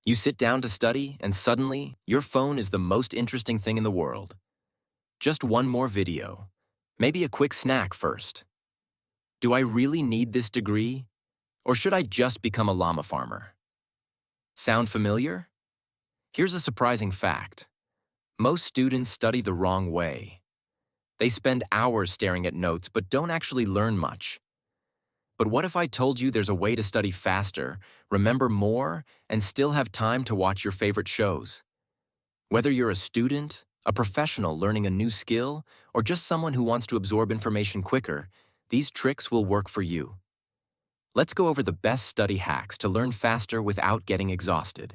You sit down to study, and suddenly, your phone is the most interesting thing in the world. Just one more video. Maybe a quick snack first. Do I really need this degree? Or should I just become a llama farmer? Sound familiar? Here's a surprising fact. Most students study the wrong way. They spend hours staring at notes but don't actually learn much. But what if I told you there's a way to study faster, remember more, and still have time to watch your favorite shows? Whether you're a student, a professional learning a new skill, or just someone who wants to absorb information quicker, these tricks will work for you. Let's go over the best study hacks to learn faster without getting exhausted.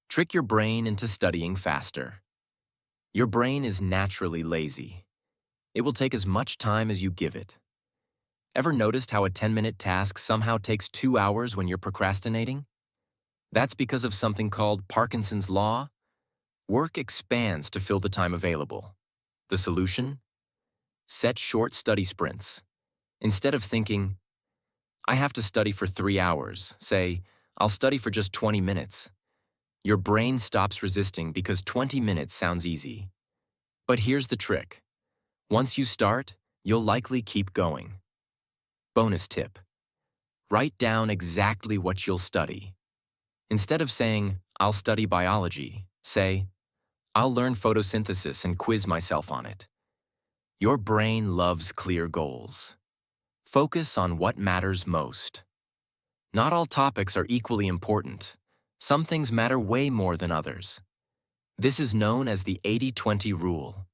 Trick your brain into studying faster. Your brain is naturally lazy. It will take as much time as you give it. Ever noticed how a 10-minute task somehow takes 2 hours when you're procrastinating? That's because of something called Parkinson's Law. Work expands to fill the time available. The solution? Set short study sprints. Instead of thinking, I have to study for 3 hours, say, I'll study for just 20 minutes. Your brain stops resisting because 20 minutes sounds easy. But here's the trick. Once you start, you'll likely keep going. Bonus tip. Write down exactly what you'll study. Instead of saying, I'll study biology, say, I'll learn photosynthesis and quiz myself on it. Your brain loves clear goals. Focus on what matters most. Not all topics are equally important. Some things matter way more than others. This is known as the 80-20 rule.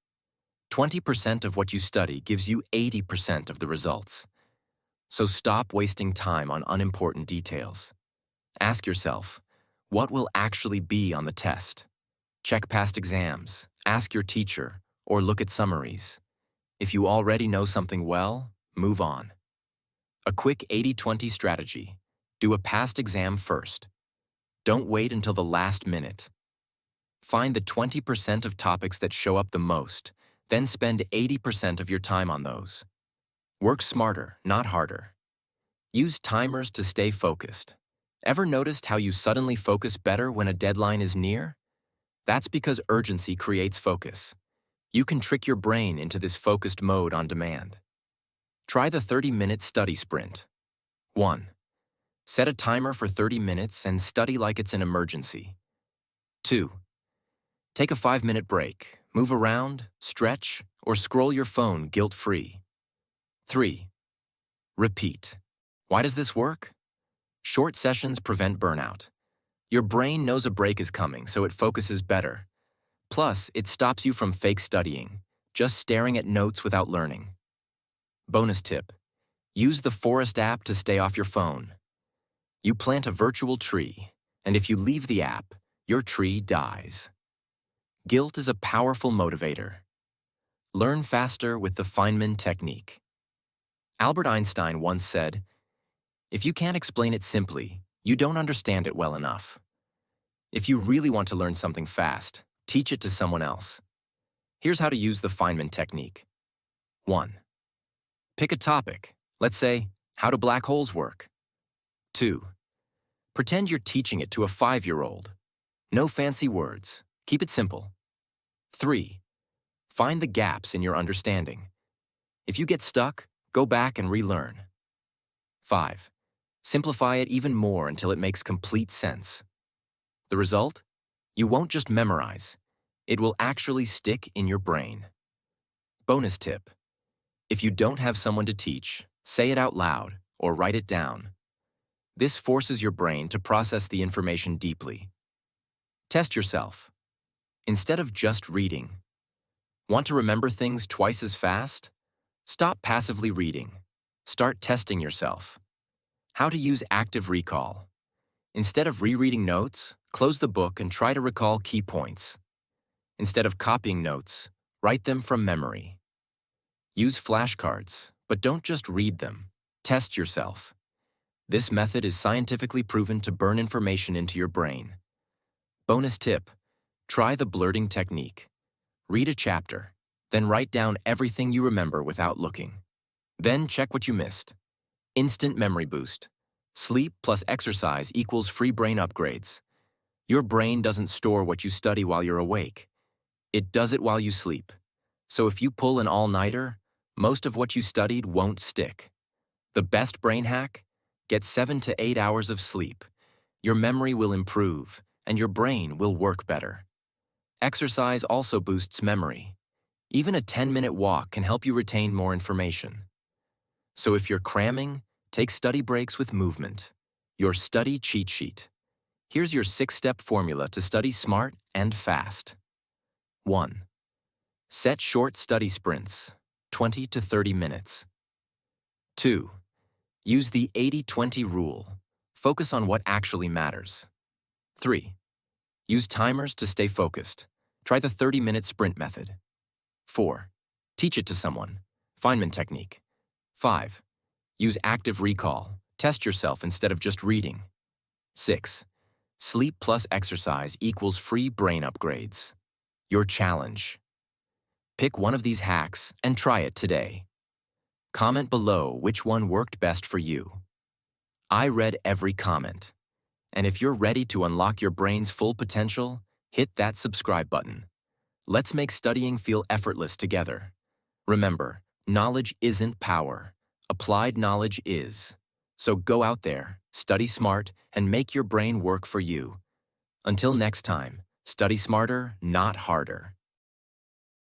20% of what you study gives you 80% of the results. So stop wasting time on unimportant details. Ask yourself, what will actually be on the test? Check past exams, ask your teacher, or look at summaries. If you already know something well, move on. A quick 80-20 strategy. Do a past exam first. Don't wait until the last minute. Find the 20% of topics that show up the most, then spend 80% of your time on those. Work smarter, not harder. Use timers to stay focused. Ever noticed how you suddenly focus better when a deadline is near? That's because urgency creates focus. You can trick your brain into this focused mode on demand. Try the 30-minute study sprint. 1. Set a timer for 30 minutes and study like it's an emergency. 2. Take a 5-minute break, move around, stretch, or scroll your phone guilt-free. 3. Repeat. Why does this work? Short sessions prevent burnout. Your brain knows a break is coming, so it focuses better. Plus, it stops you from fake studying, just staring at notes without learning. Bonus tip. Use the Forest app to stay off your phone. You plant a virtual tree, and if you leave the app, your tree dies. Guilt is a powerful motivator. Learn faster with the Feynman Technique. Albert Einstein once said, if you can't explain it simply, you don't understand it well enough. If you really want to learn something fast, teach it to someone else. Here's how to use the Feynman Technique. 1. Pick a topic. Let's say, how do black holes work? 2. Pretend you're teaching it to a 5-year-old. No fancy words. Keep it simple. 3. Find the gaps in your understanding. If you get stuck, go back and relearn. 5. Simplify it even more until it makes complete sense. The result? You won't just memorize. It will actually stick in your brain. Bonus tip. If you don't have someone to teach, say it out loud or write it down. This forces your brain to process the information deeply. Test yourself. Instead of just reading, want to remember things twice as fast? Stop passively reading. Start testing yourself. How to use active recall. Instead of rereading notes, close the book and try to recall key points. Instead of copying notes, write them from memory. Use flashcards, but don't just read them. Test yourself. This method is scientifically proven to burn information into your brain. Bonus tip. Try the blurting technique. Read a chapter, then write down everything you remember without looking. Then check what you missed. Instant memory boost. Sleep plus exercise equals free brain upgrades. Your brain doesn't store what you study while you're awake. It does it while you sleep. So if you pull an all-nighter, most of what you studied won't stick. The best brain hack? Get 7 to 8 hours of sleep. Your memory will improve, and your brain will work better. Exercise also boosts memory. Even a 10-minute walk can help you retain more information. So if you're cramming, take study breaks with movement. Your study cheat sheet. Here's your 6-step formula to study smart and fast. 1. Set short study sprints, 20 to 30 minutes. 2. Use the 80-20 rule. Focus on what actually matters. 3. Use timers to stay focused. Try the 30-minute sprint method. 4. Teach it to someone. Feynman Technique. 5. Use active recall. Test yourself instead of just reading. 6. Sleep plus exercise equals free brain upgrades. Your challenge. Pick one of these hacks and try it today. Comment below which one worked best for you. I read every comment. And if you're ready to unlock your brain's full potential, hit that subscribe button. Let's make studying feel effortless together. Remember, knowledge isn't power. Applied knowledge is. So go out there, study smart, and make your brain work for you. Until next time, study smarter, not harder.